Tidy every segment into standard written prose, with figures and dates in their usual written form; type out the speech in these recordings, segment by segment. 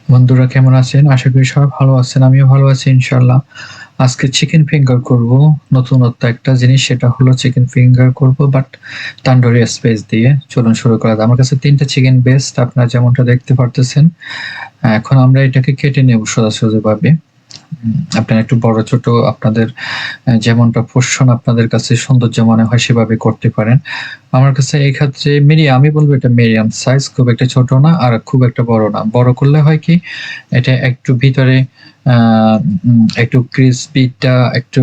বন্ধুরা কেমন আছেন? আশা করি সবাই ভালো আছেন। আমিও ভালো আছি ইনশাআল্লাহ। আজকে চিকেন ফিঙ্গার করব। নতুনত্ব একটা জিনিস সেটা হলো চিকেন ফিঙ্গার করব বাট তান্দুরি স্পাইস দিয়ে। চলুন শুরু করা যাক। আমার কাছে ৩ টা চিকেন বেস্ট আপনারা যেমনটা দেখতে পারতেছেন। এখন আমরা এটাকে কেটে নেব সোজাসুজিভাবে। আপনারা একটু বড় ছোট আপনাদের যেমনটা পোরশন আপনাদের কাছে সৌন্দর্য মনে হয় সেভাবে করতে পারেন। আমার কাছে এই ক্ষেত্রে আমি বলব এটা মিডিয়াম সাইজ, খুব একটা ছোট না আর খুব একটা বড় না। বড় করলে হয় কি এটা একটু ভিতরে আ একটু ক্রিসপিটা একটু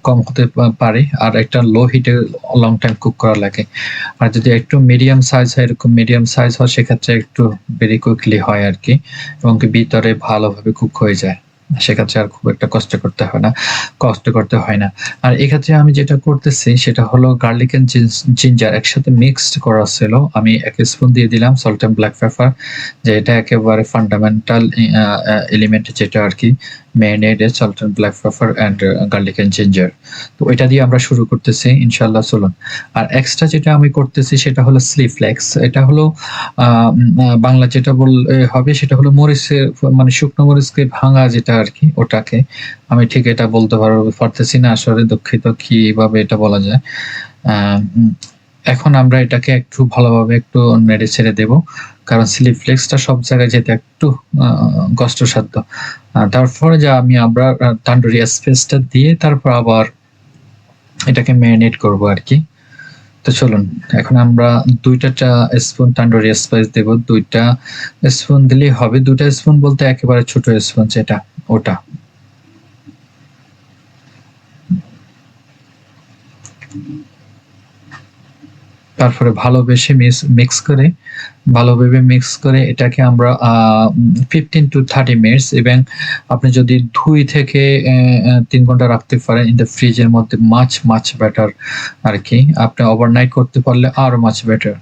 কম হতে পারে। আর একটা লো হিটে লং টাইম কুক করা লাগে। আর যদি একটু মিডিয়াম সাইজ হয়, এরকম মিডিয়াম সাইজ হয় সেক্ষেত্রে একটু ভেরি কুইকলি হয় আরকি এবং ভিতরে ভালোভাবে কুক হয়ে যায়। সেক্ষেত্রে আর খুব একটা কষ্ট করতে হয় না। আর এক্ষেত্রে আমি যেটা করতেছি সেটা হলো গার্লিক অ্যান্ড জিঞ্জার একসাথে মিক্সড করা ছিল। আমি ১ স্পুন দিয়ে দিলাম সল্ট অ্যান্ড ব্লাক পেপার, যে এটা একেবারে ফান্ডামেন্টাল এলিমেন্ট যেটা আরকি marinade A salt and black paper and garlic and ginger. তো এটা দিয়ে আমরা শুরু করতেছি ইনশাআল্লাহ চলুন। আর এক্সট্রা যেটা আমি করতেছি সেটা হলো চিলি ফ্লেক্স। এটা হলো বাংলা যেটা বললে হবে সেটা হলো মরিচের মানে শুকনো মরিচকে ভাঙা যেটা আরকি ওটাকে। আমি ঠিক এটা বলতে পারতেছি না আসলে, দুঃখিত কিভাবে এটা বলা যায়। আ উম এখন আমরা এটাকে একটু ভালোভাবে একটু নেড়ে ছেড়ে দেব। কারণ চিলি ফ্লেক্সটা সব জায়গায় যেতে একটু আ কষ্টসাধ্য। তারপরে আমরা তান্দুরি স্পাইসটা দিয়ে তারপর আবার এটাকে মেরিনেট করব আরকি। তো চলুন এখন আমরা ২ টা স্পুন তান্দুরি স্পাইস দেব। ২ টা স্পুন দিলেই হবে। ২ টা স্পুন বলতে একেবারে ছোট স্পুন যেটা ওটা। তারপরে ভালোভাবে মিক্স করে এটাকে আমরা 15 to 30 মিনিটস এবং আপনি যদি ২ থেকে ৩ ঘন্টা রাখতে পারেন ইন দ্য ফ্রিজের মধ্যে মাচ বেটার আরকি। আপনি ওভারনাইট করতে পারলে আরো মাচ বেটার।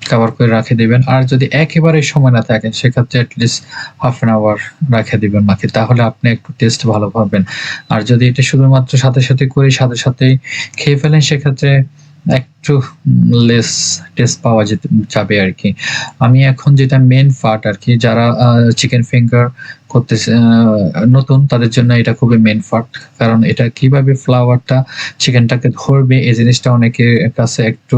কভার করে রাখে দিবেন। আর যদি একেবারেই সময় না থাকে সেক্ষেত্রে at least half an hour রাখে দিবেন মাখে। তাহলে আপনি একটু টেস্ট ভালো পাবেন। আর যদি এটা শুধুমাত্র সাথে করে সাথেই খেয়ে ফেলেন সেক্ষেত্রে একটু লেস টেস্ট পাওয়া যাবে আরকি। আমি এখন যেটা মেইন পার্ট আরকি যারা চিকেন ফিঙ্গার করতেছে নতুন তাদের জন্য এটা খুবই মেইন পার্ট। কারণ এটা কিভাবে ফ্লাওয়ারটা চিকেনটাকে ধরবে এই জিনিসটা অনেকের কাছে একটু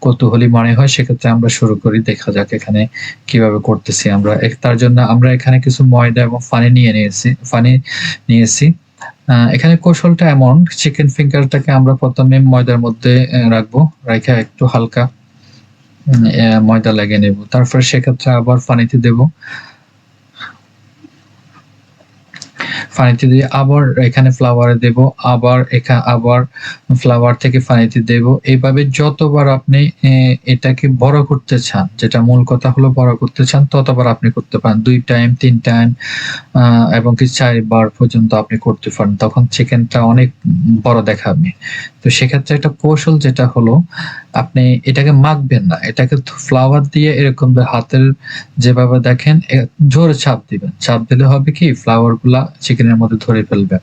কৌতূহলী মনে হয়। সেক্ষেত্রে আমরা শুরু করি। দেখা যাক এখানে কিভাবে করতেছি আমরা। তার জন্য আমরা এখানে কিছু ময়দা এবং পানি নিয়েছি। এখানে কৌশলটা এমন, চিকেন ফিঙ্গারটাকে আমরা ১ম এ ময়দার মধ্যে রাখবো। রাইখা একটু হালকা ময়দা লাগিয়ে নেব। তারপরে সেক্ষেত্রে আবার পানিতে দেব। পানিতে দিয়ে আবার এখানে ফ্লাওয়ারে দেব, আবার ফ্লাওয়ার থেকে পানিতে দেব। এভাবে যতবার আপনি এটাকে বড় করতে চান, যেটা মূল কথা হলো বড় করতে চান, ততবার আপনি করতে পারেন। ২ টাইম, ৩ টাইম আ এবং কি ৪ বার পর্যন্ত আপনি করতে পারেন। তখন চিকেনটা অনেক বড় দেখাবে। তো সেক্ষেত্রে একটা কৌশল যেটা হলো, আপনি এটাকে মাখবেন না। এটাকে ফ্লাওয়ার দিয়ে এরকম হাতের যেভাবে দেখেন জোরে চাপ দিবেন। চাপ দিলে হবে কি ফ্লাওয়ার গুলা চিকেনের মধ্যে ধরে ফেলবে।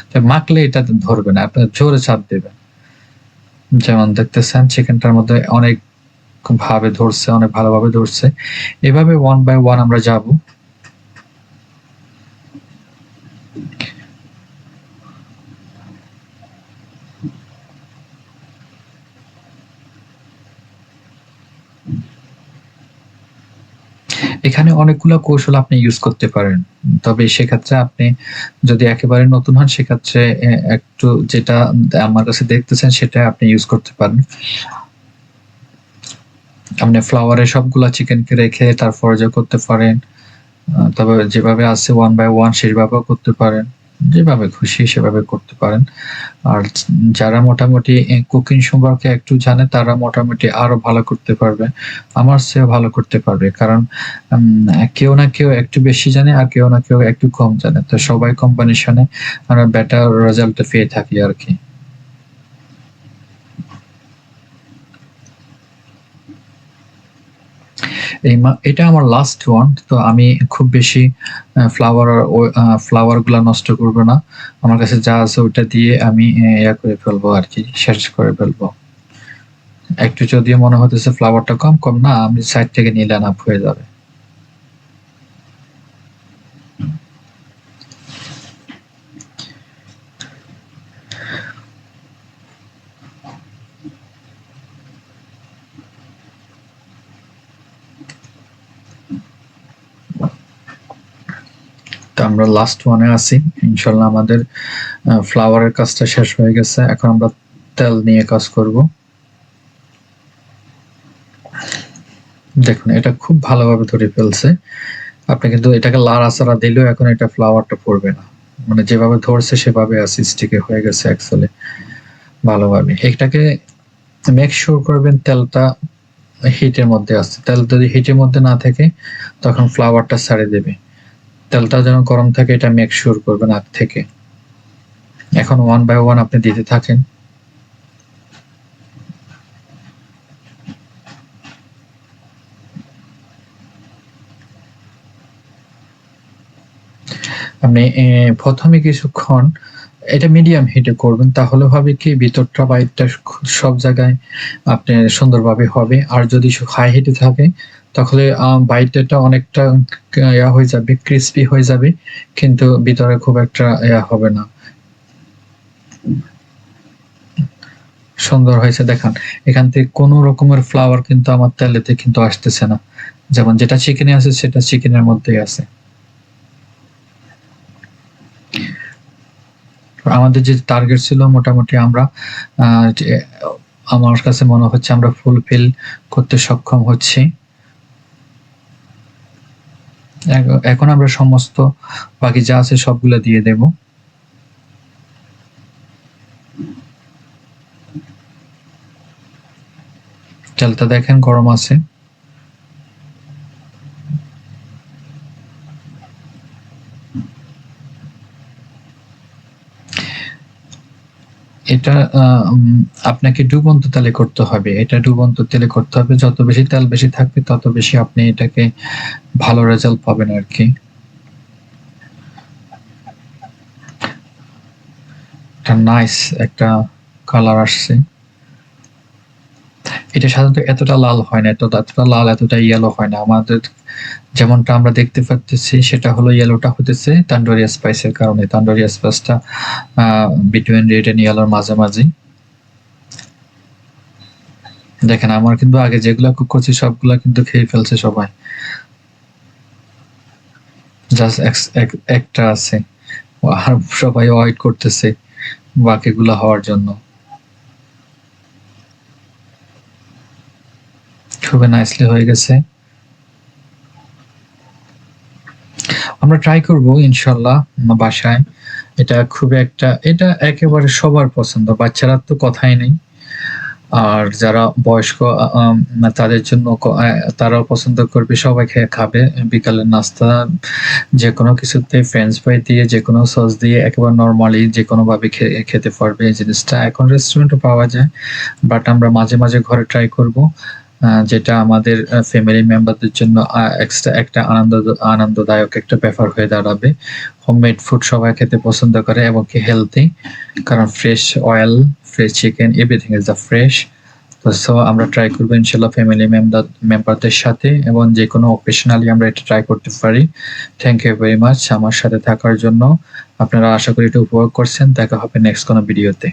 তো মাখলে এটা ধরবে না। আপনার জোরে চাপ দিবেন। যেমন দেখতেছেন চিকেনটার মধ্যে অনেক অনেক ভালোভাবে ধরছে। এভাবে one by one আমরা যাবো। এখানে অনেকগুলা কৌশল আপনি ইউজ করতে পারেন। তবে সেক্ষেত্রে আপনি যদি একেবারে নতুন হন সেক্ষেত্রে একটু যেটা আমার কাছে দেখতেছেন সেটা আপনি ইউজ করতে পারেন। আপনি ফ্লাওয়ারে সবগুলা চিকেনকে রেখে তারপরে করতে পারেন। তবে যেভাবে আছে one by one সেভাবেও করতে পারেন। যেভাবে খুশি সেভাবে করতে পারেন। আর যারা মোটামুটি কুকিং সম্পর্কে একটু জানে তারা মোটামুটি আরো ভালো করতে পারবে। আমার চেয়েও ভালো করতে পারবে। কারণ কেউ না কেউ একটু বেশি জানে আর কেউ না কেউ একটু কম জানে। তো সবাই কম্বিনেশনে আমরা বেটার রেজাল্ট পেয়ে থাকি আরকি। এটা আমার লাস্ট ওয়ান। তো আমি খুব বেশি ফ্লাওয়ার গুলা নষ্ট করব না। আমার কাছে যা আছে ওটা দিয়ে আমি করে ফেলবো আরকি। শেষ করে ফেলবো। একটু যদিও মনে হতেছে ফ্লাওয়ারটা কম না আমি সাইড থেকে নিলে এনাফ হয়ে যাবে। তো আমরা লাস্ট ওয়ানে আছি। ইনশাল্লাহ আমাদের ফ্লাওয়ারের কাজটা শেষ হয়ে গেছে। এখন আমরা তেল নিয়ে কাজ করব। দেখুন এটা খুব ভালোভাবে ধরে ফেলছে। আপনি কিন্তু এটাকে লাড়াচাড়া দিলেও এখন এটা ফ্লাওয়ারটা পড়বে না। মানে যেভাবে ধরছে সেভাবে আছে, স্টিকে হয়ে গেছে অ্যাকচুয়ালি ভালোভাবে। এটাকে মেক শিওর করবেন তেলটা হিটের মধ্যে আছে। তেল যদি হিটের মধ্যে না থাকে তখন ফ্লাওয়ারটা ছেড়ে দেবে। তেলটা যেন গরম থাকে এটা মেক শিওর করবেন আগ থেকে। এখন ওয়ান বাই ওয়ান আপনি দিতে থাকেন। আপনি প্রথমে কিছুক্ষণ এটা মিডিয়াম হিটে করবেন, তাহলে হবে কি ভিতরটা বাইরটা সব জায়গায় আপনার সুন্দরভাবে হবে। আর যদি হাই হিটে থাকে তাহলে বাইরটা অনেকটা ইয়া হয়ে যাবে, ক্রিস্পি হয়ে যাবে, কিন্তু ভিতরে খুব একটা ইয়া হবে না। সুন্দর হয়েছে দেখান, এখান থেকে কোনো রকমের ফ্লাওয়ার কিন্তু আমার তেলেতে কিন্তু আসতেছে না। যেমন যেটা চিকেনে আছে সেটা চিকেনের মধ্যেই আছে। আমাদের যে টার্গেট ছিল মোটামুটি আমরা আমার কাছে মনে হচ্ছে আমরা ফুলফিল করতে সক্ষম হচ্ছি। এখন আমরা সমস্ত বাকি যা আছে সবগুলো দিয়ে দেব। তেলটা দেখেন গরম আছে। এটা আপনাকে ডুবন্ত তেলে করতে হবে। এটা ডুবন্ত তেলে করতে হবে। যত বেশি তেল বেশি থাকবে তত বেশি আপনি এটাকে ভালো রেজাল্ট পাবেন আরকি। একটা নাইস একটা কালার আসছে। এটা সাধারণত এতটা লাল হয় না, এতটা লাল, এতটা ইয়েলো হয় না। আমাদের যেমনটা আমরা দেখতে পারতেছি সেটা হলো ইয়েলোটা হতেছে তান্দুরি স্পাইসের কারণে। তান্দুরি স্পাইসটা বিটুইন রেড এন্ড ইয়েলোর মাঝামাঝি। দেখেন আমার কিন্তু আগে যেগুলা কুক করছি সবগুলা কিন্তু খেয়ে ফেলছে সবাই। জাস্ট একটা আছে। আর সবাই ওয়েট করতেছে বাকিগুলা হওয়ার জন্য। খুবই নাইসলি হয়ে গেছে। আমরা ট্রাই করব ইনশাল্লাহ বাসায়। এটা খুবই একটা, এটা একেবারে সবার পছন্দ। বাচ্চারা তো কথাই নেই। আর যারা বয়স্ক তাদের জন্য তারাও পছন্দ করবে, সবাই খাবে। বিকালের নাস্তা যেকোনো কিছুতে ফ্রেঞ্চ ফ্রাই দিয়ে, যেকোনো সস দিয়ে একেবারে নরমালি যেকোনোভাবে খেতে পারবে এই জিনিসটা। এখন রেস্টুরেন্টে পাওয়া যায়, বাট আমরা মাঝে মাঝে ঘরে ট্রাই করব, যেটা আমাদের ফ্যামিলি মেম্বারদের জন্য এক্সট্রা একটা আনন্দদায়ক একটা ব্যাপার হয়ে দাঁড়াবে। হোমমেড ফুড সবাই খেতে পছন্দ করে এবং কি হেলথি, কারণ fresh oil, fresh chicken, everything is the fresh. তো সো আমরা ট্রাই করবো ইনশাল্লাহ ফ্যামিলি মেম্বারদের সাথে, এবং যে কোনো অকেশনালি আমরা এটা ট্রাই করতে পারি। থ্যাংক ইউ ভেরি মাচ আমার সাথে থাকার জন্য। আপনারা আশা করি এটা উপভোগ করছেন। দেখা হবে নেক্সট কোনো ভিডিওতে।